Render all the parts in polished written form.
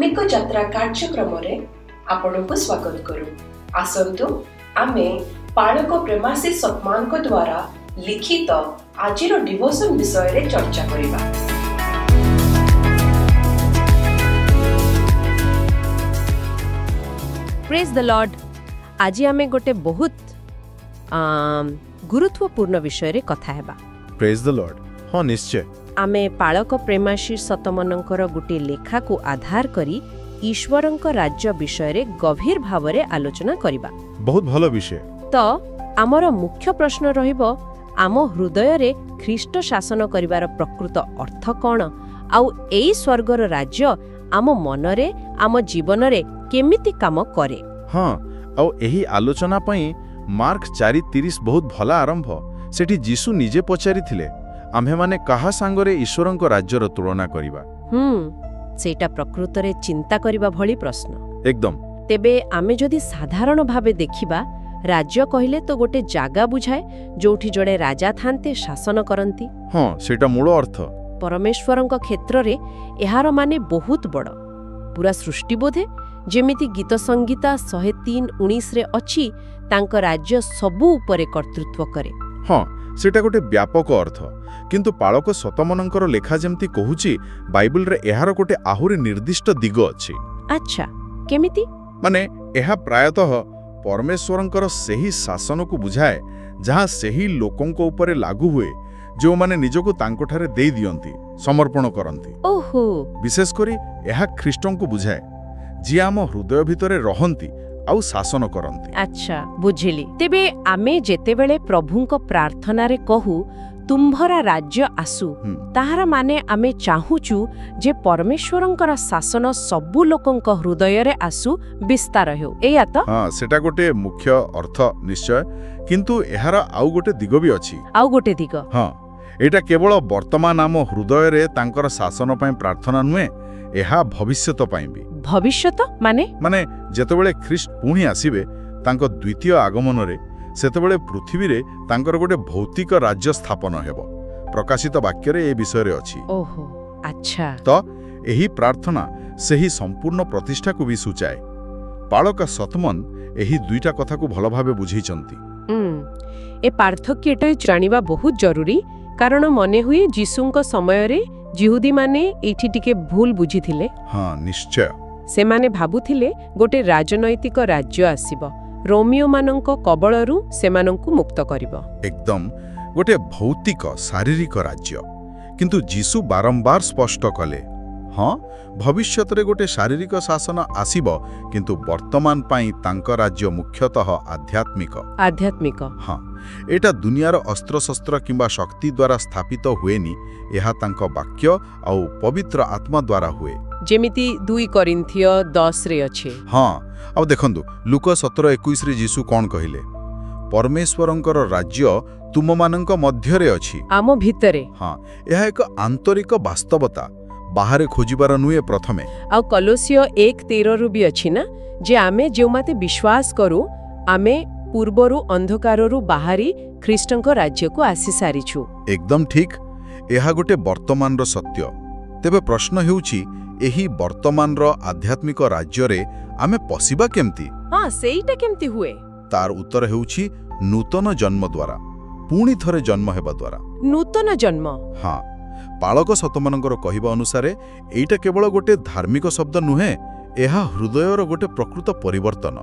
धार्मिक यात्रा कार्यक्रम रे आपनको स्वागत करू। आसंतु आमे पालक प्रेमासी सम्मान को द्वारा लिखित आजिर डिवोशन विषय रे चर्चा करिबा। Praise the Lord. आज आमे गोटे बहुत गुरुत्वपूर्ण विषय रे कथा हेबा। Praise the Lord. हाँ निश्चय आमे पालक प्रेमाशी सतमनंकर गोटे लेखा को आधार करी ईश्वरंक राज्य विषय रे गभीर भावरे आलोचना करिबा। बहुत भलो विषय। तो आमर मुख्य प्रश्न रहिबो आम हृदय रे ख्रीष्ट शासन करिवार प्रकृत अर्थ कोन, आउ एई स्वर्गर राज्य आम मनरे आम जीवन रे केमिति काम करे। हाँ आउ एही आलोचना पई मार्क 4:30 बहुत भला आरंभ। सेठी जीसु निजे पचारि थिले आम्हे माने कहा सांगरे ईश्वरंक राज्यर तुलना करिबा। सेटा प्रकृत रे चिंता करिबा भली प्रश्न एकदम। तेबे आमे जदि साधारण भावे देखिबा राज्य कहिले तो गोटे जागा बुझाए जोठी जड़े राजा थांते शासन करंती। हाँ सेटा मूल अर्थ। परमेश्वरंक क्षेत्र रे एहार माने बहुत बड़ पूरा सृष्टि बोधे जेमिति गीत संगीता 103:19 रे अछि तांक राज्य सबु उपरे कर्तृत्व करे। हाँ सेटा गोटे व्यापक अर्थ, किंतु पालक सतमनंकर लेखा जेमती कहूची बाइबल रे एहार गोटे आहुरी निर्दिष्ट दिग अछि। अच्छा केमिति? माने एहा प्रायतः परमेश्वरंकर सेही शासन को बुझाए जहाँ सेही लोकंको उपरे लागू हुए जो माने निजको तांको ठारे देई दियंती, समर्पण करंती। ओहो। विशेष करी एहा ख्रीष्टन को बुझाए जी आम हृदय भितरे रहंती आउ शासन करंती। अच्छा बुझिली। तेबे आमे जेतेबेले प्रभुंक प्रार्थना रे कहू तुम्भरा राज्य आसु ताहार माने आमे चाहूचु जे परमेश्वरंकर शासन सबु लोकंक हृदय रे आसु विस्तार हो। एया तो हाँ सेटा गोटे मुख्य अर्थ निश्चय, किंतु एहार आउ गोटे दिग भी अछि। आउ गोटे दिग? हाँ एटा केवल वर्तमान आम हृदय रे तांकर शासन पय प्रार्थना नुहे, एहा भविष्यत पय भी। भविष्यत माने? माने जेतेबेले ख्रीष्ट पुणी आसीबे तांको द्वितीय आगमन रे सेतेबेले पृथ्वी रे तांकर गोटे भौतिक राज्य स्थापन हेबो। प्रकाशित वाक्य रे ए विषय रे अछि। ओहो अच्छा। तो एही प्रार्थना सेही संपूर्ण प्रतिष्ठा को भी सूचाए। पालक सतमन एही दुईटा कथा को भल भाबे बुझैचंती। ए पार्थक्यटा जानिबा बहुत जरूरी, कारण मने हुए जीसुंक समय रे जिहुदी माने एठी टिके भूल बुझिथिले। हाँ निश्चय। से माने भाबुथिले गोटे राजनैतिक राज्य आसीबो, रोमियो मानंक कबळरू सेमानंकु मुक्त करिबो। एकदम गोटे भौतिक शारीरिक राज्य। किंतु जीसु बारंबार स्पष्ट कले हाँ भविष्यत रे गोटे शारीरिक शासन आसीबो, किंतु वर्तमान पाई तांक राज्य मुख्यतः आध्यात्मिक। आध्यात्मिक हाँ एटा दुनियार अस्त्र शस्त्र किंबा शक्ति द्वारा स्थापित हुएनी, एहा तांक वाक्य आउ पवित्र आत्मा द्वारा हुए, जेमिति 2 कोरिन्थियो 10 रे अछि। हाँ अब देखंतु लूका 17:21 रे जीसु कोन कहिले परमेश्वरंकर राज्य तुममानंक मध्य रे अछि, आम भितरे। हाँ एहा एक आंतरिक वास्तवता, बाहरे खोजिबार नुहे प्रथमे। आ कलोसियो 1:13 रु भी अछि ना जे आमे जेउ माते विश्वास करू आमे पूर्वरु अंधकाररु बाहरी ख्रीष्टंक राज्य को आसी सारिछु। एकदम ठीक। एहा गोटे वर्तमान रो सत्य। तेबे प्रश्न हेउछि एही वर्तमान रो आध्यात्मिक राज्य रे आमे पसिबा केमती? हाँ सेईटा केमती हुए? तार उत्तर हेउछि नूतन जन्म द्वारा, पुणी थरे जन्म हेबा द्वारा। नूतन जन्म? हाँ पालक सतमनंकर कहिबा अनुसारे एईटा केवल गोटे धार्मिक शब्द नुहे, एहा हृदयर गोटे प्रकृत परिवर्तन,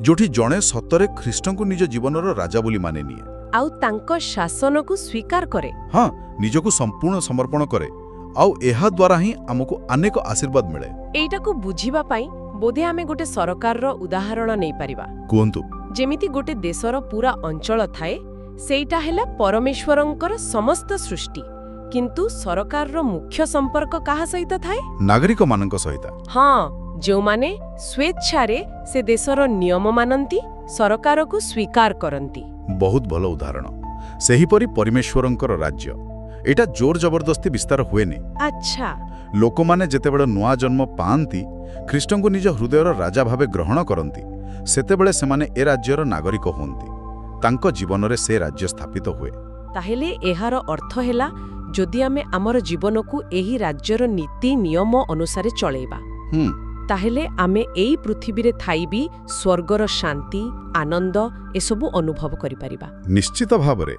जोठी जणे सतरे ख्रीष्टंकु निज जीवनर राजा बोली माने निए आउ तांको शासन को स्वीकार करे। हाँ निजको संपूर्ण समर्पण करे, आउ एहा द्वारा ही हमको अनेक आशीर्वाद मिले। एईटा को बुझिबा पाई बोधे आमे गोटे सरकार रो उदाहरण नै परिबा। कोंतु जेमिति गोटे देशर पूरा अंचल थाए, सेईटा हैला परमेश्वरंकर समस्त सृष्टि, किंतु सरकार रो मुख्य संपर्क काहा सहित थाए? नागरिक मानक सहित। हाँ जो माने स्वेच्छारे से देशर नियम मानंती, सरकार को स्वीकार करंती। बहुत भल उदाहरण। सेही परि परमेश्वरंकर राज्य एटा जोर जबरदस्ती विस्तार हुएनी। अच्छा लोक माने जेतेबेले नुआ जन्म पांती, ख्रीष्टंकु निज हृदयर राजा भावे ग्रहण करंती, सेतेबेले सेमाने ए राज्यर नागरिक होंती, तांको जीवन रे से राज्य स्थापित हुए। ताहेले एहार अर्थ हेला जदि आमे आमर जीवन को एही राज्यर नीति नियम अनुसारे चलेबा ତାହେଲେ ଆମେ ଏଇ ପୃଥିବୀରେ ଥାଇ ବି ସ୍ୱର୍ଗର ଶାନ୍ତି ଆନନ୍ଦ ଏସବୁ ଅନୁଭବ କରିପାରିବା। ନିଶ୍ଚିତ ଭାବରେ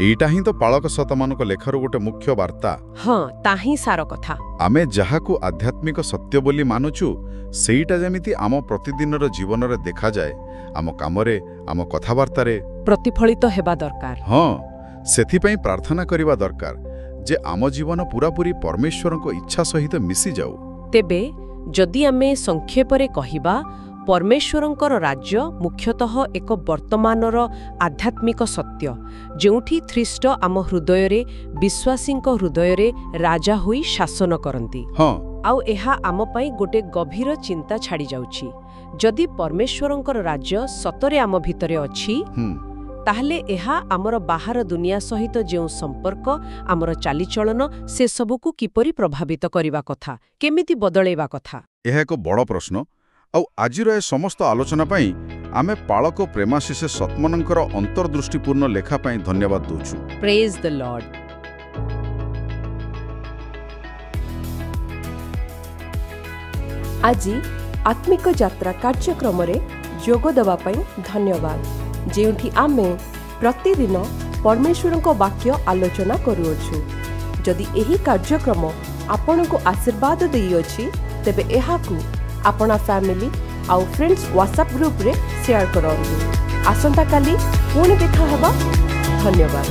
ଏଇଟା ହିଁ ତ ପାଳକ ସତମାନଙ୍କ ଲେଖାରୁ ଗୋଟେ ମୁଖ୍ୟ ବାର୍ତ୍ତା। ହଁ, ତାହିଁ ସାର କଥା। ଆମେ ଯାହାକୁ ଆଧ୍ୟାତ୍ମିକ ସତ୍ୟ ବୋଲି ମାନୁଛୁ ସେଇଟା ଯେମିତି ଆମ ପ୍ରତିଦିନର ଜୀବନରେ ଦେଖାଯାଏ, ଆମ କାମରେ, ଆମ କଥାବାର୍ତ୍ତାରେ ପ୍ରତିଫଳିତ ହେବା ଦରକାର। ହଁ, ସେଥିପାଇଁ ପ୍ରାର୍ଥନା କରିବା ଦରକାର ଯେ ଆମ ଜୀବନ ପୂରାପୂରି ପରମେଶ୍ୱରଙ୍କ ଇଚ୍ଛା ସହିତ ମିଶିଯାଉ। ତେବେ ଯଦି ଆମେ ସଂକ୍ଷେପରେ କହିବା, ପରମେଶ୍ୱରଙ୍କର ରାଜ୍ୟ ମୁଖ୍ୟତଃ ଏକ ବର୍ତ୍ତମାନର ଆଧ୍ୟାତ୍ମିକ ସତ୍ୟ, ଯେଉଁଠି ଖ୍ରୀଷ୍ଟ ଆମ ହୃଦୟରେ, ବିଶ୍ୱାସୀଙ୍କ ହୃଦୟରେ ରାଜା ହୋଇ ଶାସନ କରନ୍ତି। ହଁ, ଆଉ ଏହା ଆମ ପାଇଁ ଗୋଟେ ଗଭୀର ଚିନ୍ତା ଛାଡ଼ି ଯାଉଛି। ଯଦି ପରମେଶ୍ୱରଙ୍କର ରାଜ୍ୟ ସତରେ ଆମ ଭିତରେ ଅଛି, ତାହେଲେ ଏହା ଆମର ବାହାର ଦୁନିଆ ସହିତ ଯେଉଁ ସମ୍ପର୍କ, ଆମର ଚାଲିଚଳନ, ସେସବୁକୁ କିପରି ପ୍ରଭାବିତ କରିବା କଥା, କେମିତି ବଦଳେଇବା କଥା? ଏହା ଏକ ବଡ଼ ପ୍ରଶ୍ନ। ଆଉ ଆଜିର ଏ ସମସ୍ତ ଆଲୋଚନା ପାଇଁ ଆମେ ପାଳକ ପ୍ରେମାଶିଷ ସତ୍ମାନଙ୍କର ଅନ୍ତର୍ଦୃଷ୍ଟିପୂର୍ଣ୍ଣ ଲେଖା ପାଇଁ ଧନ୍ୟବାଦ ଦେଉଛୁ। ପ୍ରେଜ୍ ଦ ଲର୍ଡ। ଆଜି ଆତ୍ମିକ ଯାତ୍ରା କାର୍ଯ୍ୟକ୍ରମରେ ଯୋଗ ଦେବା ପାଇଁ ଧନ୍ୟବାଦ, ଯେଉଁଠି ଆମେ ପ୍ରତିଦିନ ପରମେଶ୍ୱରଙ୍କ ବାକ୍ୟ ଆଲୋଚନା କରୁଅଛୁ। ଯଦି ଏହି କାର୍ଯ୍ୟକ୍ରମ ଆପଣଙ୍କୁ ଆଶୀର୍ବାଦ ଦେଇଅଛି, ତେବେ ଏହାକୁ ଆପଣ ଫ୍ୟାମିଲି ଆଉ ଫ୍ରେଣ୍ଡସ୍ ହ୍ୱାଟ୍ସଆପ୍ ଗ୍ରୁପରେ ସେୟାର କରନ୍ତୁ। ଆସନ୍ତାକାଲି ପୁଣି ଦେଖା ହେବା। ଧନ୍ୟବାଦ।